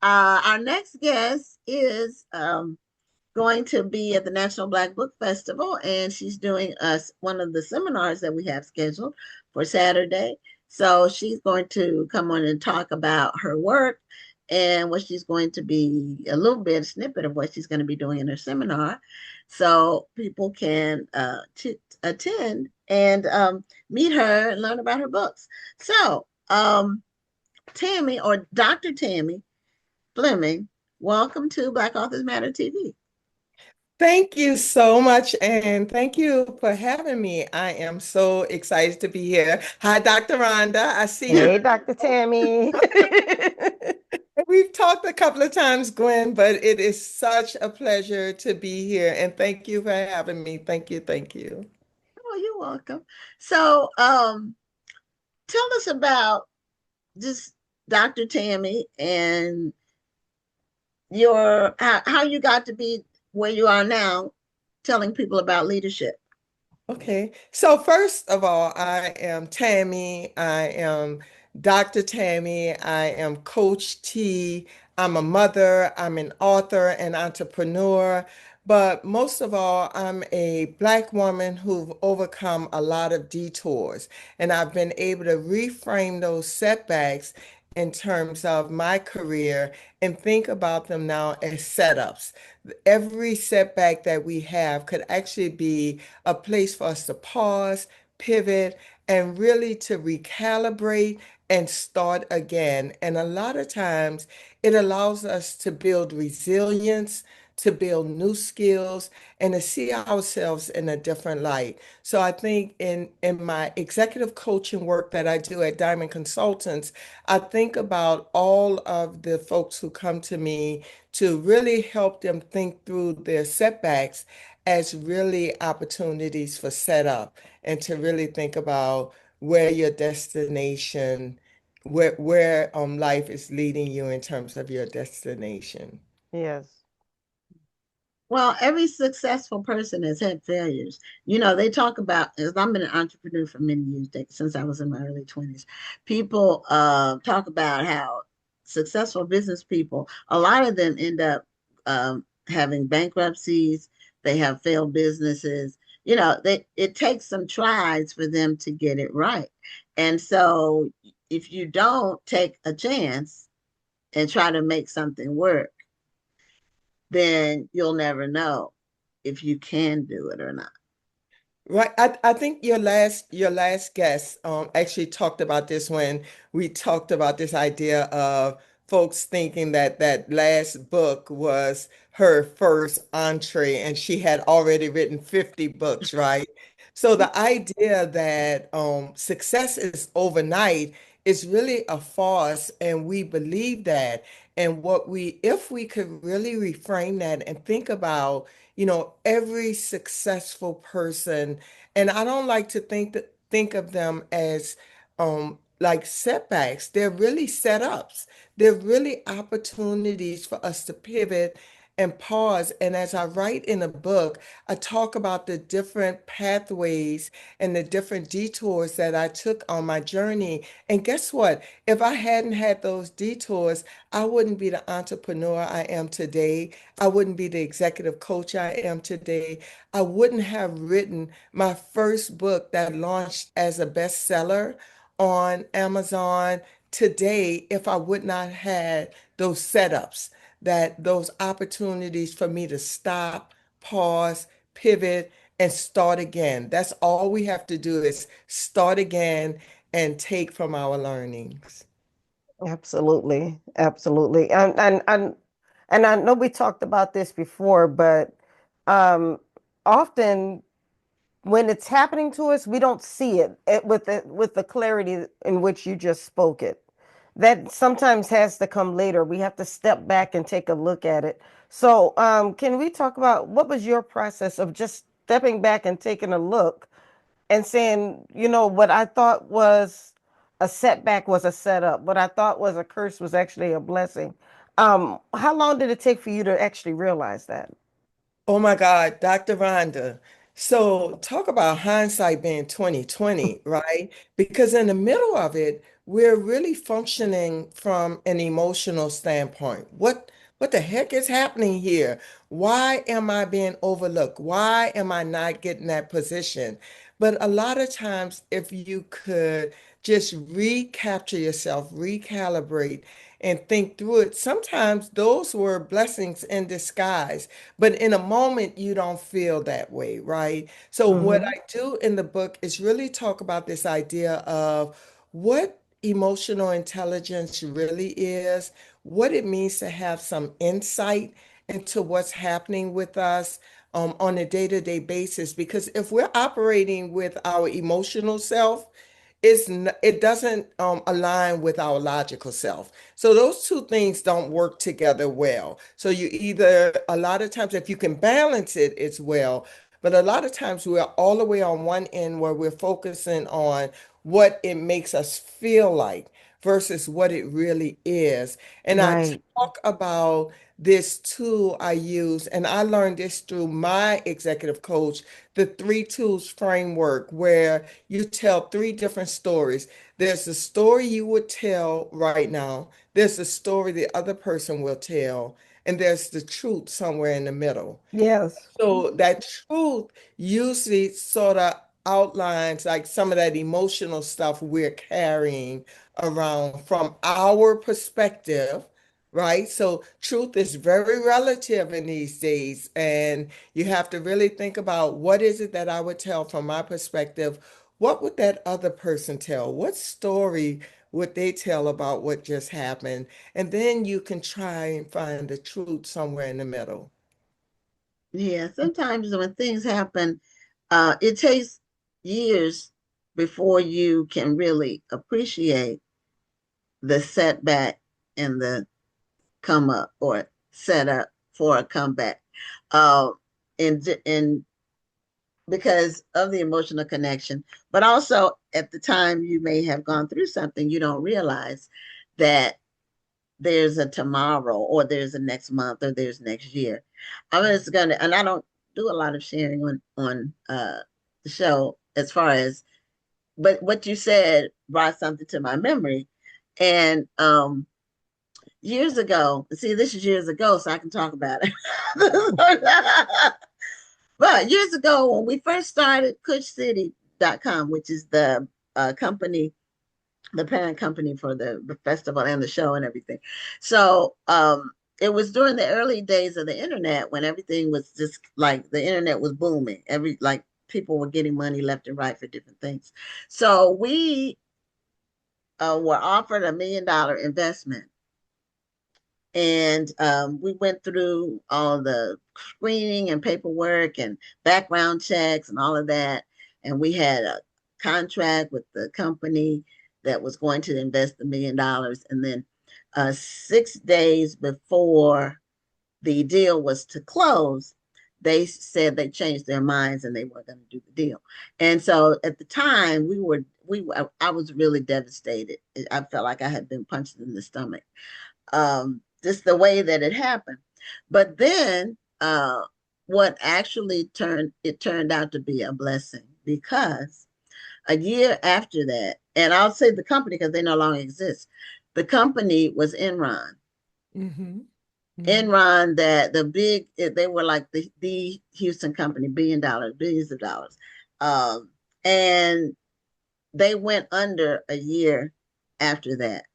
Our next guest is going to be at the National Black Book Festival, and she's doing us one of the seminars that we have scheduled for Saturday. So she's going to come on and talk about her work and what she's going to be a little bit a snippet of what she's going to be doing in her seminar, so people can attend and meet her and learn about her books. So Tammi or Dr. Tammi Fleming, welcome to Black Authors Matter TV. Thank you so much, and thank you for having me. I am so excited to be here. Hi, Dr. Rhonda. I see you. Hey, Dr. Tammy. We've talked a couple of times, Gwen, but it is such a pleasure to be here, and thank you for having me. Thank you, thank you. Oh, you're welcome. So, tell us about just Dr. Tammi and your how you got to be where you are now, telling people about leadership. Okay, so first of all, I am Tammy. I am Dr. Tammy. I am Coach T. I'm a mother. I'm an author and entrepreneur. But most of all, I'm a Black woman who've overcome a lot of detours. And I've been able to reframe those setbacks in terms of my career and think about them now as setups. Every setback that we have could actually be a place for us to pause, pivot, and really to recalibrate and start again. And a lot of times it allows us to build resilience, to build new skills, and to see ourselves in a different light. So I think in my executive coaching work that I do at Diamond Consultants, I think about all of the folks who come to me to really help them think through their setbacks as really opportunities for setup and to really think about where your destination, where life is leading you in terms of your destination. Yes. Well, every successful person has had failures. You know, they talk about, as I've been an entrepreneur for many years, since I was in my early 20s, people talk about how successful business people, a lot of them end up having bankruptcies, they have failed businesses. You know, it takes some tries for them to get it right. And so if you don't take a chance and try to make something work, then you'll never know if you can do it or not. Right. I think your last guest actually talked about this when we talked about this idea of folks thinking that that last book was her first entree and she had already written 50 books, right? So the idea that success is overnight is really a farce, and we believe that. And if we could really reframe that and think about every successful person, and I don't like to think of them as like setbacks. They're really setups. They're really opportunities for us to pivot and pause. And as I write in a book, I talk about the different pathways and the different detours that I took on my journey. And guess what? If I hadn't had those detours, I wouldn't be the entrepreneur I am today. I wouldn't be the executive coach I am today. I wouldn't have written my first book that launched as a bestseller on Amazon today if I would not had those setups, that those opportunities for me to stop, pause, pivot, and start again. That's all we have to do is start again and take from our learnings. Absolutely. Absolutely. And I know we talked about this before, but um, often when it's happening to us, we don't see it with the clarity in which you just spoke it. That sometimes has to come later. We have to step back and take a look at it. So, can we talk about what was your process of just stepping back and taking a look and saying, what I thought was a setback was a setup. What I thought was a curse was actually a blessing. How long did it take for you to actually realize that? Oh my God, Dr. Rhonda. So talk about hindsight being 2020, right? Because in the middle of it, we're really functioning from an emotional standpoint. What the heck is happening here? Why am I being overlooked? Why am I not getting that position? But a lot of times, if you could just recapture yourself, recalibrate, and think through it, sometimes those were blessings in disguise. But in a moment, you don't feel that way, right? So, what Hmm. I do in the book is really talk about this idea of what emotional intelligence really is, what it means to have some insight into what's happening with us on a day-to-day basis. Because if we're operating with our emotional self, it doesn't align with our logical self. So those two things don't work together well. So you either, a lot of times, if you can balance it, it's well. But a lot of times we're all the way on one end where we're focusing on what it makes us feel like versus what it really is. And I Right. talk about this tool I use, and I learned this through my executive coach, the three tools framework, where you tell three different stories. There's the story you would tell right now, there's the story the other person will tell, and there's the truth somewhere in the middle. Yes. So that truth usually sort of outlines like some of that emotional stuff we're carrying around from our perspective, right? So truth is very relative in these days, and you have to really think about what is it that I would tell from my perspective? What would that other person tell? What story would they tell about what just happened? And then you can try and find the truth somewhere in the middle. Yeah, sometimes when things happen, it takes years before you can really appreciate the setback and the come up or set up for a comeback. Uh, and because of the emotional connection, but also at the time you may have gone through something, you don't realize that there's a tomorrow or there's a next month or there's next year. I'm just gonna, and I don't do a lot of sharing on the show as far as, but what you said brought something to my memory. And years ago, see, this is years ago, so I can talk about it. But years ago, when we first started CushCity.com, which is the company, the parent company for the festival and the show and everything. So it was during the early days of the internet when everything was just like the internet was booming. Every like people were getting money left and right for different things. So we were offered $1 million investment, and we went through all the screening and paperwork and background checks and all of that. And we had a contract with the company that was going to invest $1 million. And then 6 days before the deal was to close, they said they changed their minds and they weren't going to do the deal. And so at the time, I was really devastated. I felt like I had been punched in the stomach, just the way that it happened. But then what actually turned out to be a blessing, because a year after that, and I'll say the company because they no longer exist. The company was Enron. Mm-hmm. Mm-hmm. Enron, that the big, they were like the Houston company, $1 billion, billions of dollars. Um, and they went under a year after that.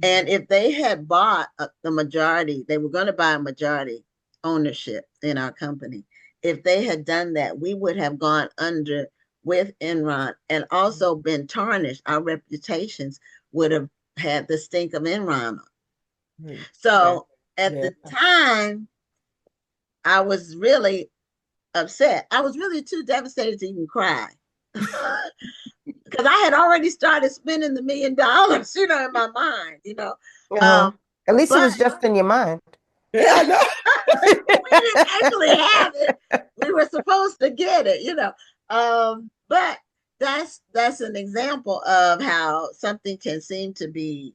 And if they had bought the majority, they were going to buy a majority ownership in our company. If they had done that, we would have gone under with Enron and also been tarnished. Our reputations would have had the stink of Enron. Right. Yeah. So at Yeah. the time, I was really upset. I was really too devastated to even cry. Because I had already started spending the $1 million, in my mind, Uh-huh. Um, At least it but was just in your mind. Yeah, I know. we didn't actually have it. We were supposed to get it. But that's an example of how something can seem to be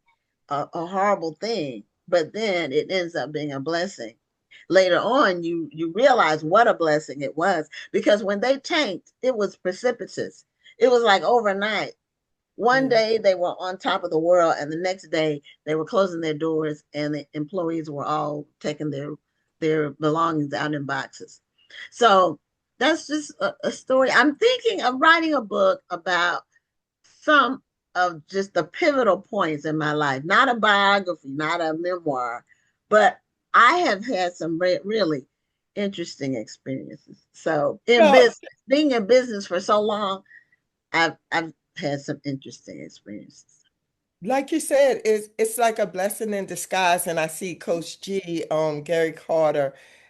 a horrible thing, but then it ends up being a blessing. Later on, you realize what a blessing it was, because when they tanked, it was precipitous. It was like overnight. One Yeah. day they were on top of the world, and the next day they were closing their doors, and the employees were all taking their belongings out in boxes. So that's just a story. I'm thinking of writing a book about some of just the pivotal points in my life, not a biography, not a memoir, but I have had some really interesting experiences. So in No, business, being in business for so long, I've had some interesting experiences. like you said, it's like a blessing in disguise. And I see Coach G, Gary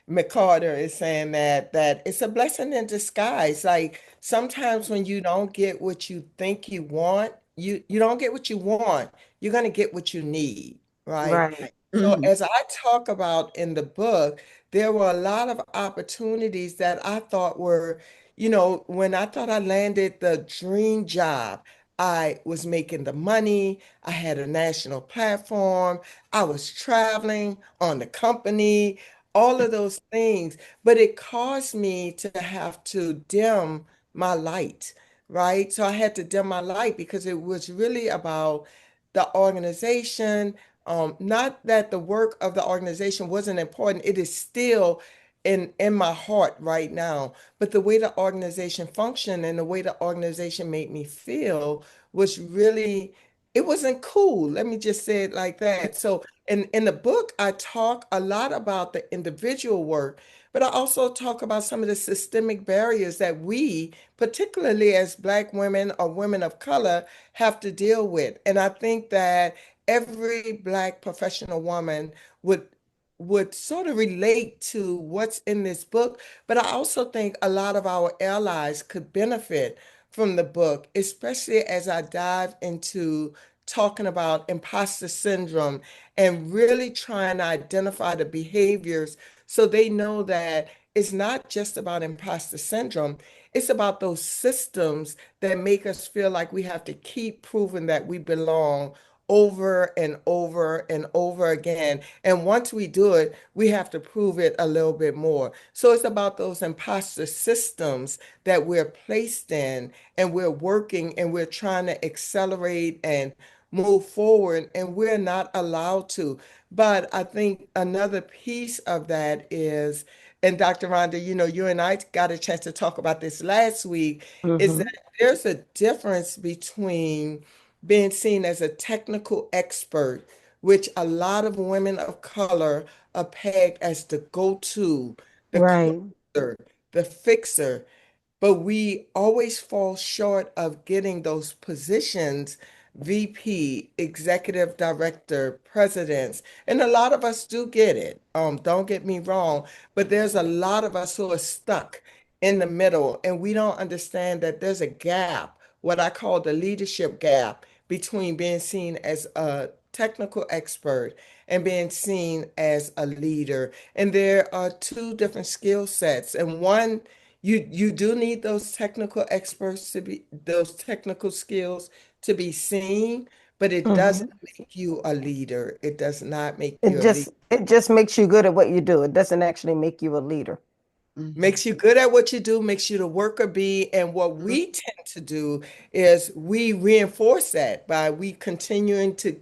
McCarter is saying that it's a blessing in disguise. Like sometimes when you don't get what you think you want, you don't get what you want. You're gonna get what you need, right? Right. Right. So Mm-hmm. as I talk about in the book, there were a lot of opportunities that I thought were, when I thought I landed the dream job. I was making the money. I had a national platform. I was traveling on the company, all of those things. But it caused me to have to dim my light, right? So I had to dim my light because it was really about the organization. Not that the work of the organization wasn't important. It is still in my heart right now. But the way the organization functioned and the way the organization made me feel was really, it wasn't cool. Let me just say it like that. So in the book, I talk a lot about the individual work, but I also talk about some of the systemic barriers that we, particularly as Black women or women of color, have to deal with. And I think that every Black professional woman would sort of relate to what's in this book, but I also think a lot of our allies could benefit from the book, especially as I dive into talking about imposter syndrome and really trying to identify the behaviors so they know that it's not just about imposter syndrome. It's about those systems that make us feel like we have to keep proving that we belong over and over and over again. And once we do it, we have to prove it a little bit more. So it's about those imposter systems that we're placed in, and we're working and we're trying to accelerate and move forward, and we're not allowed to. But I think another piece of that is, and Dr. Rhonda, you and I got a chance to talk about this last week, is that Mm-hmm. there's a difference between being seen as a technical expert, which a lot of women of color are pegged as the go-to, the Right. closer, the fixer, but we always fall short of getting those positions, VP, executive director, presidents. And a lot of us do get it. Don't get me wrong, but there's a lot of us who are stuck in the middle, and we don't understand that there's a gap, what I call the leadership gap, between being seen as a technical expert and being seen as a leader. And there are two different skill sets. And one, you do need those technical experts to be, those technical skills to be seen, but it Mm-hmm. doesn't make you a leader. It does not make It you a leader. just it just makes you good at what you do. It doesn't actually make you a leader. Mm-hmm. Makes you good at what you do, makes you the worker bee. And what Mm-hmm. we tend to do is we reinforce that by we continuing to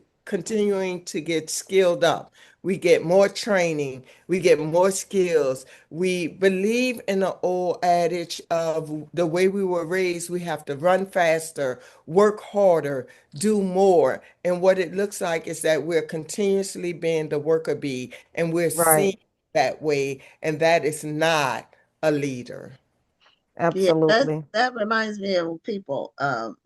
get skilled up. We get more training, we get more skills. We believe in the old adage of the way we were raised, we have to run faster, work harder, do more. And what it looks like is that we're continuously being the worker bee, and we're Right. seen that way, and that is not a leader. Yeah, that Absolutely. that reminds me of people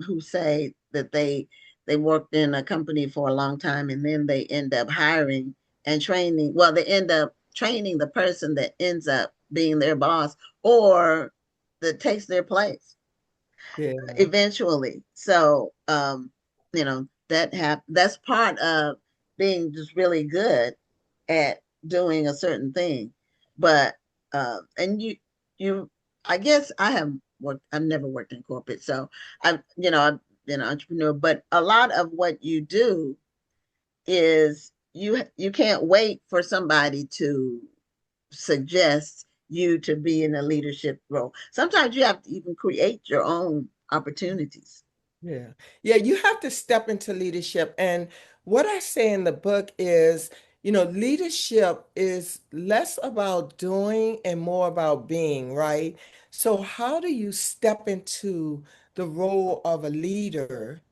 who say that they worked in a company for a long time, and then they end up hiring and training. Well, they end up training the person that ends up being their boss, or that takes their place Yeah. eventually. So, that's part of being just really good at doing a certain thing. But and you I guess I've never worked in corporate, so I've been an entrepreneur, but a lot of what you do is you can't wait for somebody to suggests you to be in a leadership role. Sometimes you have to even create your own opportunities. Yeah. Yeah, you have to step into leadership. And what I say in the book is, leadership is less about doing and more about being, right? So, how do you step into the role of a leader?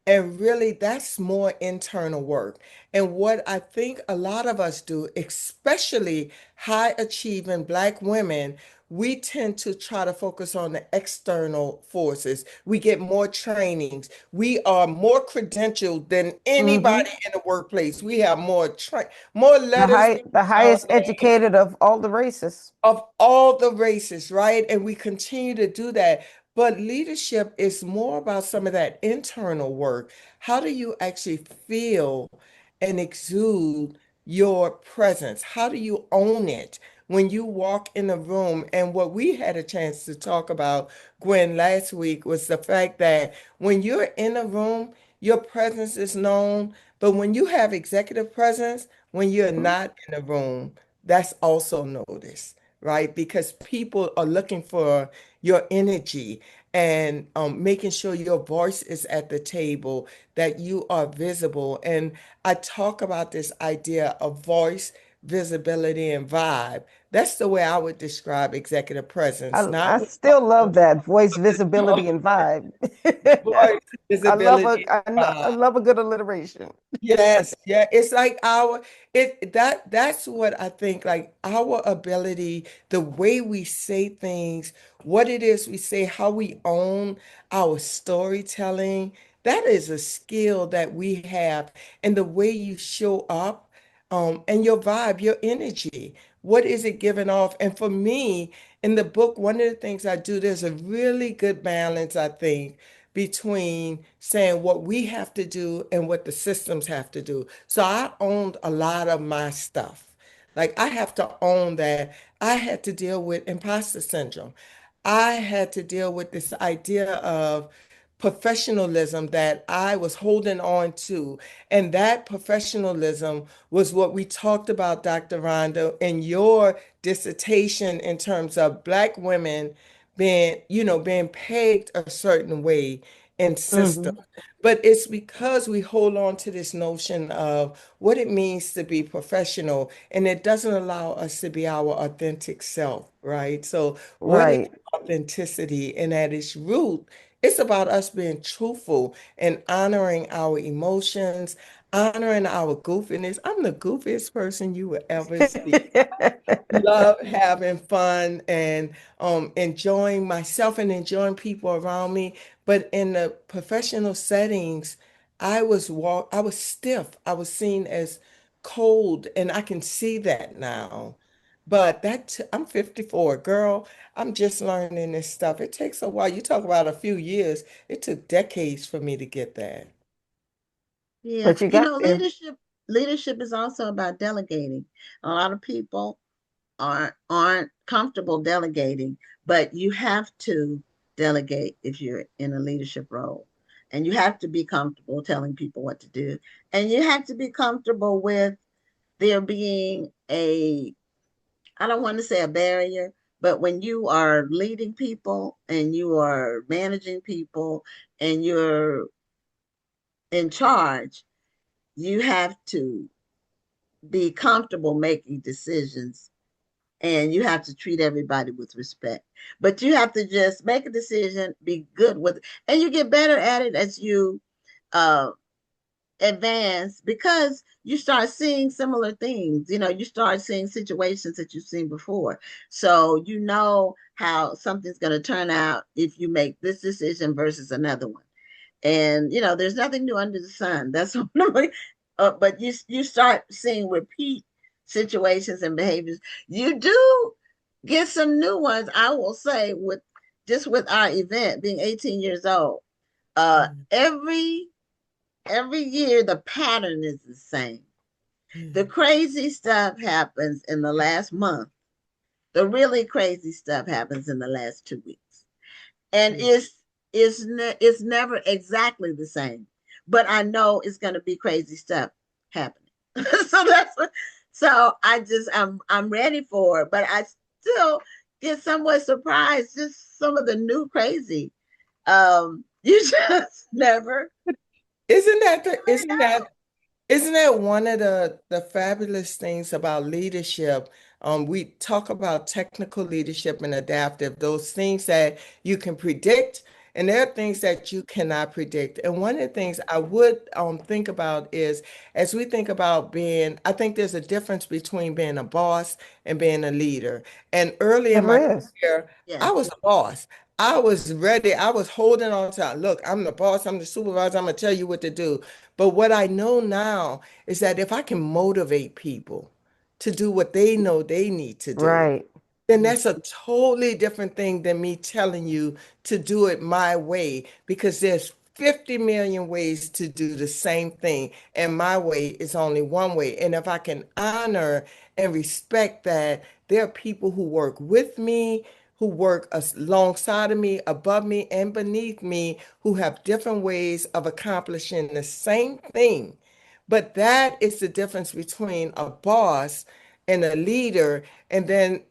And really, that's more internal work. And what I think a lot of us do, especially high achieving Black women, we tend to try to focus on the external forces. We get more trainings. We are more credentialed than Hmm. anybody in the workplace. We have more letters The in our highest name educated of all the races. of all the races, right? And we continue to do that. But leadership is more about some of that internal work. How do you actually feel and exude your presence? How do you own it when you walk in a room? And what we had a chance to talk about, Gwen, last week was the fact that when you're in a room, your presence is known. But when you have executive presence, when you're not in a room, that's also noticed, right? Because people are looking for your energy and making sure your voice is at the table, that you are visible. And I talk about this idea of voice, visibility, and vibe. That's the way I would describe executive presence, not I with still love that voice, the tone, visibility, and vibe. voice, visibility, and I vibe. love a good alliteration. Yes, yeah. It's like that's what I think, like our ability, the way we say things, what it is we say, how we own our storytelling, that is a skill that we have. And the way you show up, and your vibe, your energy, what is it giving off? And for me, in the book, one of the things I do, there's a really good balance, I think, between saying what we have to do and what the systems have to do. So I owned a lot of my stuff. Like I have to own that I had to deal with imposter syndrome. I had to deal with this idea of professionalism that I was holding on to. And that professionalism was what we talked about, Dr. Rondo, in your dissertation in terms of Black women being pegged a certain way in system. Hmm. But it's because we hold on to this notion of what it means to be professional, and it doesn't allow us to be our authentic self, right? So, what is Right. authenticity? And at its root, it's about us being truthful and honoring our emotions, honoring our goofiness. I'm the goofiest person you will ever see. Love having fun and enjoying myself and enjoying people around me. But in the professional settings, I was stiff. I was seen as cold, and I can see that now. But I'm 54, girl. I'm just learning this stuff. It takes a while. You talk about a few years. It took decades for me to get that. Yeah, But you got there. leadership is also about delegating. A lot of people aren't comfortable delegating, but you have to delegate if you're in a leadership role. And you have to be comfortable telling people what to do. And you have to be comfortable with there being I don't want to say a barrier, but when you are leading people and you are managing people and you're in charge, you have to be comfortable making decisions and you have to treat everybody with respect. But you have to just make a decision, be good with it, and you get better at it as you uh, advance because you start seeing similar things. You start seeing situations that you've seen before. So you know how something's going to turn out if you make this decision versus another one. And there's nothing new under the sun. That's what but you start seeing repeat situations and behaviors. You do get some new ones, I will say, with our event being 18 years old. Uh, Mm, every year the pattern is the same. The yeah, crazy stuff happens in the last month. The really crazy stuff happens in the last 2 weeks, and yeah. it's never exactly the same, but I know it's going to be crazy stuff happening. so that's what So I'm ready for it, but I still get somewhat surprised. Just some of the new crazy. You just never really Isn't know. that one of the fabulous things about leadership? We talk about technical leadership and adaptive, those things that you can predict, and there are things that you cannot predict. And one of the things I would think about is as we think about being, I think there's a difference between being a boss and being a leader. And early in my There is. career, I Yes, was a boss. I was ready. I was holding on to, look, I'm the boss, I'm the supervisor, I'm gonna tell you what to do. But what I know now is that if I can motivate people to do what they know they need to do, Right. then yeah, that's a totally different thing than me telling you to do it my way because there's 50 million ways to do the same thing, and my way is only one way. And if I can honor and respect that, there are people who work with me, who work alongside of me, above me, and beneath me, who have different ways of accomplishing the same thing. But that is the difference between a boss and a leader. And then,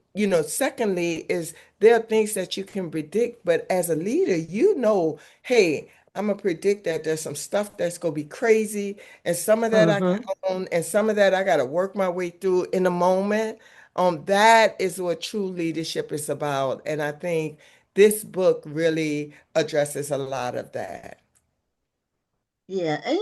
secondly, is there are things that you can predict, but as a leader, hey, I'm gonna predict that there's some stuff that's gonna be crazy, and some of that I can Mm-hmm. own, and some of that I gotta work my way through in the moment. That is what true leadership is about. And I think this book really addresses a lot of that. yeah. And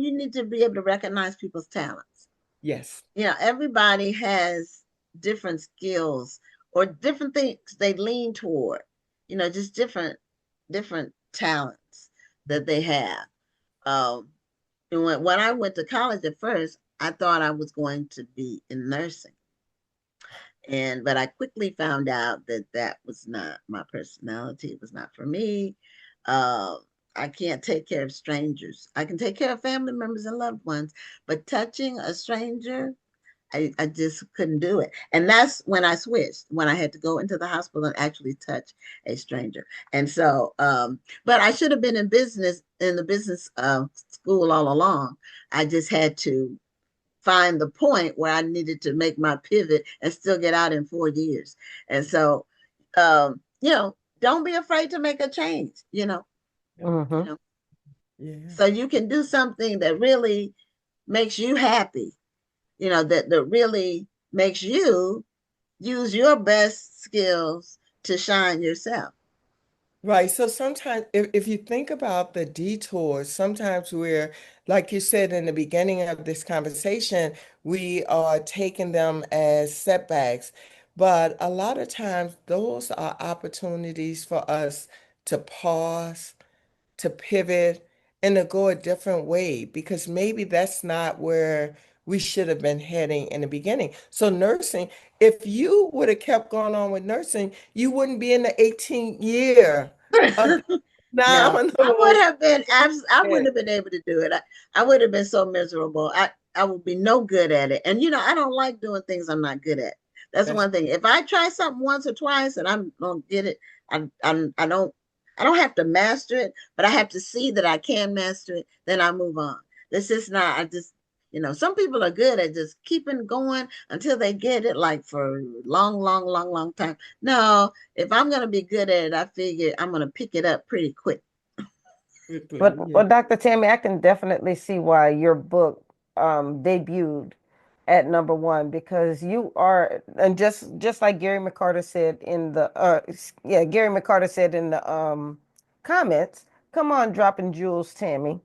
you need to be able to recognize people's talents. Yes. Everybody has different skills or different things they lean toward. Just different talents that they have. Um, and when I went to college at first, I thought I was going to be in nursing. But I quickly found out that that was not my personality. It was not for me. Uh, I can't take care of strangers. I can take care of family members and loved ones, but touching a stranger, I just couldn't do it. And that's when I switched, when I had to go into the hospital and actually touch a stranger. And so, but I should have been in the business school all along. I just had to find the point where I needed to make my pivot and still get out in 4 years. And so, don't be afraid to make a change, you Mm-hmm. know, Yeah. so you can do something that really makes you happy, that really makes you use your best skills to shine yourself. Right. So sometimes, if you think about the detours, sometimes we're, like you said in the beginning of this conversation, we are taking them as setbacks. But a lot of times, those are opportunities for us to pause, to pivot, and to go a different way because maybe that's not where we should have been heading in the beginning. So nursing, if you would have kept going on with nursing, you wouldn't be in the 18th year of No, I would nominal. have been I wouldn't have been able to do it. I would have been so miserable. I would be no good at it. And I don't like doing things I'm not good at. That's That's one thing. If I try something once or twice and I don't get it, I don't have to master it, but I have to see that I can master it, then I move on. This is not I just some people are good at just keeping going until they get it like for long, long, long, long time. No, if I'm going to be good at it, I figure I'm going to pick it up pretty quick. quickly. But Yeah. Dr. Tammy, I can definitely see why your book debuted at number one because you are, and just like Gary McCarter said in the yeah, Gary McCarter said in the comments, come on, dropping jewels, Tammy.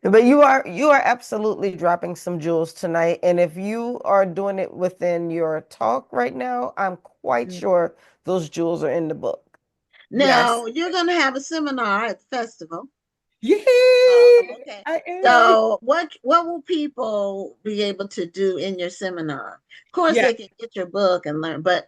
But you are absolutely dropping some jewels tonight. And if you are doing it within your talk right now, I'm quite sure those jewels are in the book. Yes. Now, you're going to have a seminar at the festival. Yay! Okay. I am. So, what will people be able to do in your seminar? Of course, Yeah. they can get your book and learn, but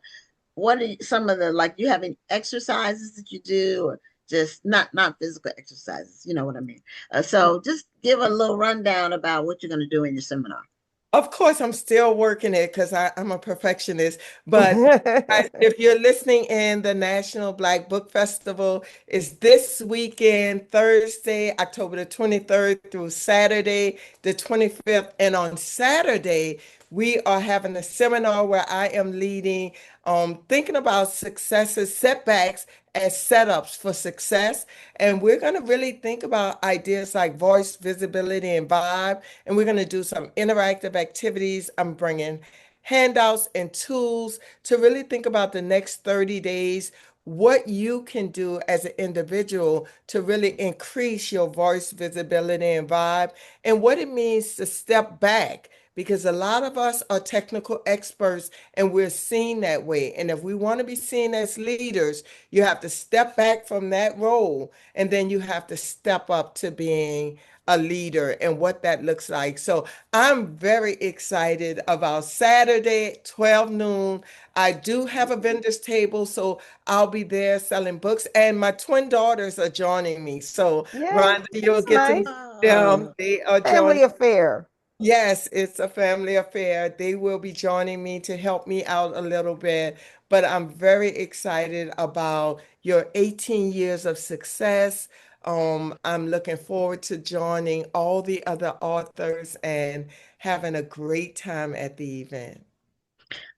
what are some of the like? You having exercises that you do, or just not physical exercises? You know what I mean? So, just give a little rundown about what you're going to do in your seminar. Of course, I'm still working it because I'm a perfectionist. But guys, if you're listening in, the National Black Book Festival is this weekend, Thursday, October the 23rd through Saturday, the 25th. And on Saturday, we are having a seminar where I am leading, thinking about successes, setbacks, as setups for success. And we're going to really think about ideas like voice, visibility, and vibe. And we're going to do some interactive activities. I'm bringing handouts and tools to really think about the next 30 days, what you can do as an individual to really increase your voice, visibility, and vibe, and what it means to step back. Because a lot of us are technical experts and we're seen that way. And if we want to be seen as leaders, you have to step back from that role and then you have to step up to being a leader and what that looks like. So I'm very excited about Saturday, 12 noon. I do have a vendor's table, so I'll be there selling books, and my twin daughters are joining me. So, Yeah, Rhonda, you'll that's get to nice. meet them. Oh, They are joining. Family affair. Yes, it's a family affair. They will be joining me to help me out a little bit, but I'm very excited about your 18 years of success. I'm looking forward to joining all the other authors and having a great time at the event.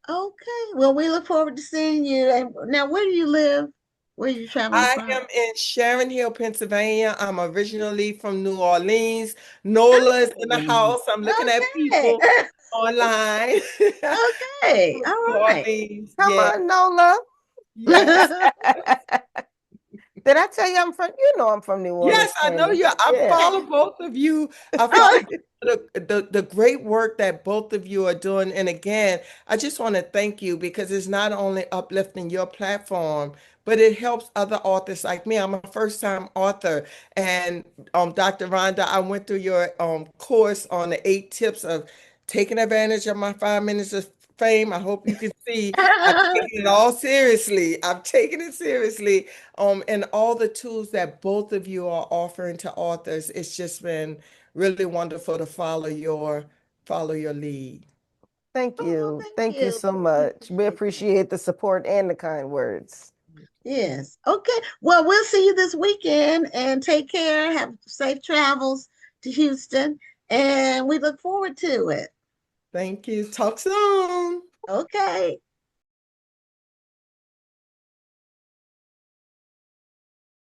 okay. Well, we look forward to seeing you. And now, where do you live? Where are you traveling I from? am in Sharon Hill, Pennsylvania. I'm originally from New Orleans. Nola is in the Oh, house. I'm looking at okay. people online. Okay. All New right. Orleans, Come yeah. on, Nola. Yes. Did I tell you I'm from, you know I'm from New Yes, Orleans, I know Tammy. you. I Yeah. follow both of you. I follow Oh, the great work that both of you are doing. And again, I just want to thank you because it's not only uplifting your platform, but it helps other authors like me. I'm a first-time author. And Dr. Rhonda, I went through your course on the 8 tips of taking advantage of my 5 minutes of fame. I hope you can see I've taken it all seriously. I've taken it seriously. And all the tools that both of you are offering to authors, it's just been really wonderful to follow your lead. Thank well, you. thank Thank you you. so We much. We appreciate that. appreciate the support and the kind words. Yes. Okay. Well, we'll see you this weekend and take care. Have safe travels to Houston. And we look forward to it. Thank you. Talk soon. Okay.